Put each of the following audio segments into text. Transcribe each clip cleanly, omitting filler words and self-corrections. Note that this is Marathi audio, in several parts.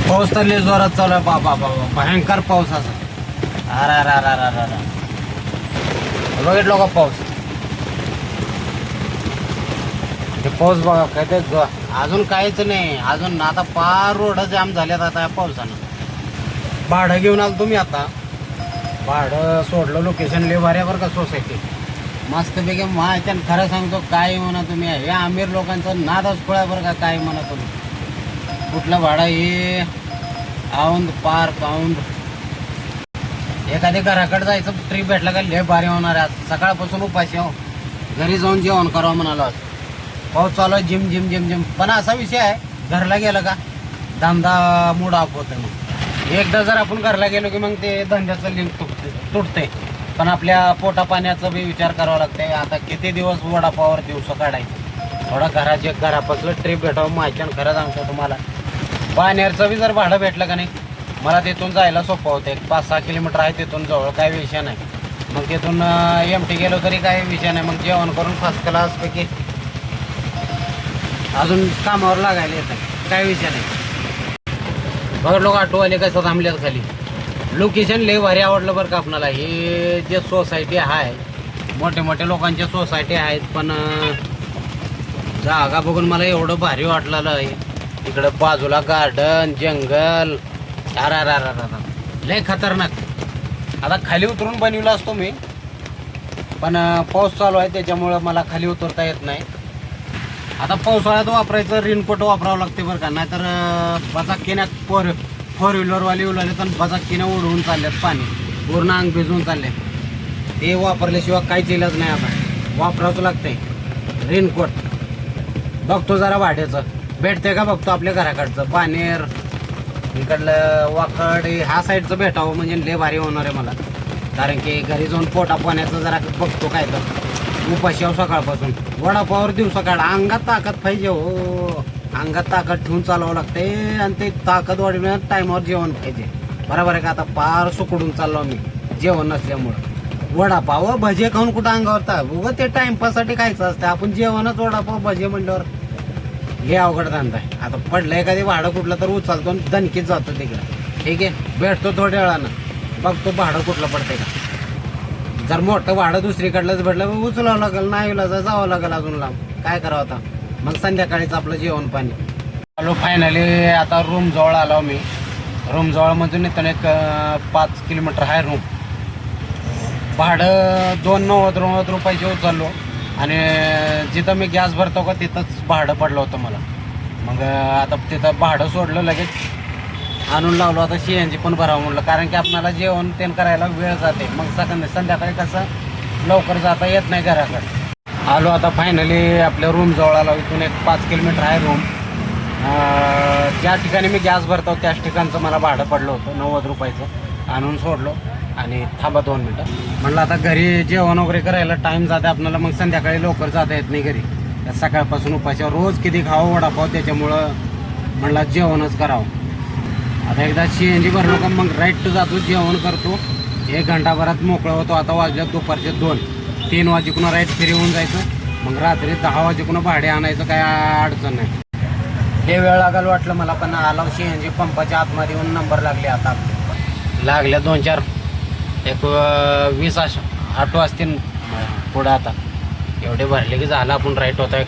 पाऊस तर लय जोरात चालू आहे. बाबा बाबा भयंकर पाऊस असा. अरे अरे अरे अरे अरे बघितलो का पाऊस? ते पाऊस बघा काय ते अजून काहीच नाही. अजून आता पार रोड जाम झाल्यात आता या पावसानं. भाडं घेऊन आलो तुम्ही आता. भाडं सोडलं लोकेशन लय भारी आहे बरं का सोसायटी. मस्तपैकी माहिती आणि खरं सांगतो काय म्हणा तुम्ही हे आमिर लोकांचं नादच खोळा बरं का. काय म्हणा तुम्ही कुठलं भाडं हे औंध पार्क औंध. एखाद्या घराकडे जायचं ट्रिप भेटला का लय भारी होणार आहे. आज सकाळपासून उपाशी हो. घरी जाऊन जेवण करावं म्हणालो आज. पाऊस चालू आहे जिम जिम जिम जिम. पण असा विषय आहे घरला गेलं का धंदा मूड ऑफ होतं. मग एकदा जर आपण घरला गेलो की मग ते धंद्याचं लिंक तुटते. पण आपल्या पोटा पाण्याचा बी विचार करावा लागते. आता किती दिवस वडापावर दिवस काढायचं. थोडा घरापासलं ट्रिप भेटावं माहिती. आणि खरं सांगतो तुम्हाला बाणेरचं बी जर भाडं भेटलं का नाही मला तिथून जायला सोपं होतं. 5-6 किलोमीटर आहे तिथून जवळ. काही विषय नाही. मग तिथून एमटी गेलो तरी काही विषय नाही. मग जेवण करून फर्स्ट क्लासपैकी अजून कामावर लागायला येतं. काही विषय नाही. बघा लोक ऑटोवाले कसं थांबल्यात खाली. लोकेशन लय भारी आवडलं बरं का आपणाला. हे जे सोसायटी आहे मोठे मोठे लोकांच्या सोसायटी आहेत. पण जागा बघून मला एवढं भारी वाटलेलं आहे. इकडं बाजूला गार्डन जंगल. अरे लय खतरनाक. आता खाली उतरून बनवलं असतो मी पण पाऊस चालू आहे त्याच्यामुळं मला खाली उतरता येत नाही. आता पावसाळ्यात वापरायचं रेनकोट वापरावं लागते बरं का. नाहीतर बचाक्कीने फोर व्हीलरवाले उलाले तर बचाक्कीने उडवून चालल्यात. पाणी पूर्ण अंग भिजवून चालले. ते वापरल्याशिवाय काहीच इलाज नाही. आता वापरावंच लागतंय रेनकोट. बघतो जरा भाड्याचं भेटते का बघतो. आपल्या घराकडचं बाणेर इकडलं वाकड ह्या साईडचं भेटावं म्हणजे लय भारी होणार आहे मला. कारण की घरी जाऊन पोटा पाण्याचं जरा बघतो काय तर उपाशी आहो सकाळपासून. वडापावर दिवसा काढ. अंगात ताकद पाहिजे हो. अंगात ताकद ठेवून चालवावं लागते. आणि ते ताकद वाढवण्यात टायमावर जेवण पाहिजे. बरोबर आहे का. आता पार सुकडून चाललो मी जेवण नसल्यामुळं. वडापाव भजे खाऊन कुठं अंगावर तर उगं ते टाइमपाससाठी खायचं असतं. आपण जेवणच वडापाव भजे म्हणल्यावर हे अवघड धंदा आहे. आता पडलं एखादी भाडं कुठलं तर उचलतो आणि दणकीत जातो तिकडं. ठीक आहे भेटतो थोड्या वेळानं बघतो भाडं कुठलं पडतंय का. जर मोठं भाडं दुसरीकडलंच भेटलं उचलावं लागेल. नाही जावं लागेल अजून लांब. काय करावं आता. मग संध्याकाळीच आपलं जेवण पाणी. आलो फायनली आता रूम जवळ आलो मी. रूम जवळमधून इथून एक 5 किलोमीटर आहे रूम. भाडं 290 रुपयाचे उचललो. आणि जिथं मी गॅस भरतो का तिथंच भाडं पडलं होतं मला. मग आता तिथं भाडं सोडलं लगेच आणून लावलं. आता CNG पण भरावं म्हटलं कारण की आपल्याला जेवण ते करायला वेळ जाते. मग संध्याकाळी कसं लवकर जाता येत नाही घराकडे. आलो आता फायनली आपल्या रूम जवळ आलो. इथून एक 5 किलोमीटर आहे रूम. ज्या ठिकाणी मी गॅस भरतो त्याच ठिकाणचं मला भाडं पडलं होतं 90 रुपयाचं. आणून सोडलो आणि थांबा 2 मिनटं. म्हटलं आता घरी जेवण वगैरे करायला टाईम जाते आपल्याला. मग संध्याकाळी लवकर जाता येत नाही घरी. सकाळपासून उपाशी रोज किती खावं वडापाव. त्याच्यामुळं म्हटलं जेवणच करावं. आता एकदा CNG भरलो का मग राईट टू जातो जेवण करतो. 1 घंटाभरात मोकळं होतो. आता वाजल्यात दुपारचे 2-3 वाजेकडून राईट फ्री होऊन जायचं. मग रात्री 10 वाजेकडून भाडे आणायचं काय अडचण नाही. हे वेळ लागेल वाटलं मला पण आलो. CNG पंपाच्या आतमध्ये येऊन नंबर लागले. आता लागल्या 2-4 एक 20 ऑटो असतील पुढं. आता एवढे भरले की झालं आपण राईट होता. एक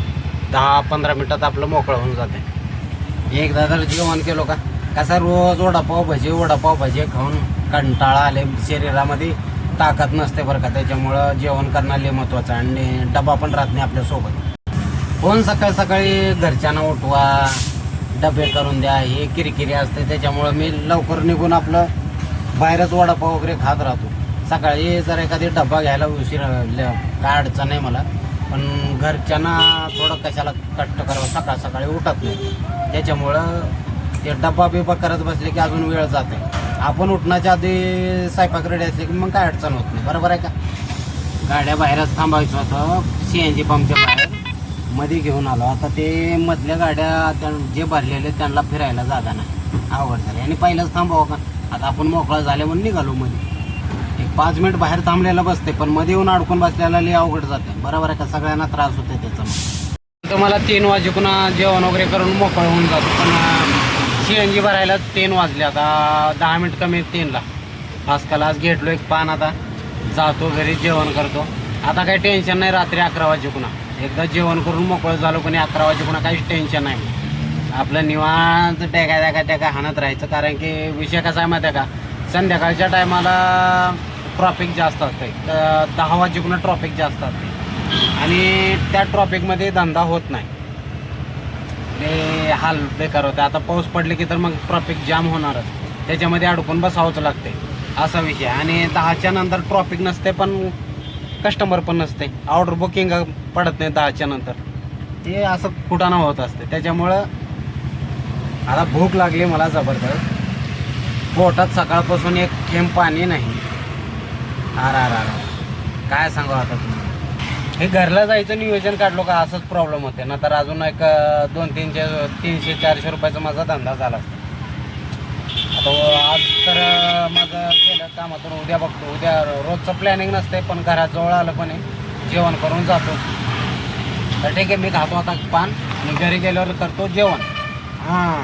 10-15 मिनटात आपलं मोकळं होऊन जाते. एकदा जर जेवण केलो का कसा रोज वडापाव भजे खाऊन कंटाळा आले. शरीरामध्ये ताकद नसते बरं का. त्याच्यामुळं जेवण करणं लय महत्त्वाचं. आणि डबा पण राहत नाही आपल्यासोबत. कोण सकाळी घरच्यांना उठवा डबे करून द्या हे किरकिरी असते. त्याच्यामुळं मी लवकर निघून आपलं बाहेरच वडापाव वगैरे खात राहतो. सकाळी जर एखादी डबा घ्यायला उशीर काय अडचण नाही मला. पण घरच्यांना थोडं कशाला कष्ट करावं. सकाळी उठत नाही. त्याच्यामुळं ते डब्बा बिब्बा करत बसले की अजून वेळ जाते. आपण उठण्याच्या आधी स्वयंपाक रेडी असले की मग काय अडचण होत नाही. बरोबर आहे का. गाड्या बाहेरच थांबायचं होतं CNG पंपच्या बाहेर. मध्ये घेऊन आलो. आता ते मधल्या गाड्या जे भरलेले त्यांना फिरायला जागा नाही. अवघड झाले. आणि पहिलंच थांबावं का. आता आपण मोकळा झाले म्हणून निघालो. मध्ये एक 5 मिनिट बाहेर थांबलेला बसते. पण मध्ये येऊन अडकून बसल्याला लई अवघड जाते. बरोबर आहे का. सगळ्यांना त्रास होते त्याचा. तर मला 3 वाजेकडून जेवण वगैरे करून मोकळं होऊन जातो. पण CNG भरायला 3 वाजले, आता 10 मिनिट कमी 3ला. आजकाल आज घेतलो एक पान, आता जातो घरी जेवण करतो. आता काही टेन्शन नाही, रात्री 11 वाजे पुन्हा एकदा जेवण करून मोकळं झालो कोणी 11 वाजे पुन्हा काहीच टेन्शन नाही. आपलं निवांत टॅका हाणत राहायचं. कारण की विषय कसा आहे माहिती आहे का, संध्याकाळच्या टायमाला ट्रॉफिक जास्त असते, 10 वाजे पुन्हा ट्रॉफिक जास्त असते आणि त्या ट्रॉफिकमध्ये धंदा होत नाही. ते हाल बेकार होते. आता पाऊस पडले की तर मग ट्रॉफिक जाम होणारच, त्याच्यामध्ये अडकून बसावंच लागते, असा विषय. आणि 10च्या नंतर ट्रॉफिक नसते, पण कस्टमर पण नसते, ऑर्डर बुकिंग पडत नाही 10च्या नंतर. ते असं कुठानं होत असते. त्याच्यामुळं आता भूक लागली मला जबरदस्त, पोटात सकाळपासून एक थेंब पाणी नाही. काय सांगू आता तुम्ही. हे घरला जायचं नियोजन काढलो का असंच प्रॉब्लेम होते ना, तर अजून एक 300-400 रुपयाचा माझा धंदा झाला असता. आता आज तर माझं गेलं कामातून, उद्या बघतो. उद्या रोजचं प्लॅनिंग नसते, पण घराजवळ आलं पण जेवण करून जातो. तर ठीक आहे, मी खातो आता पान आणि घरी गेल्यावर करतो जेवण. हां.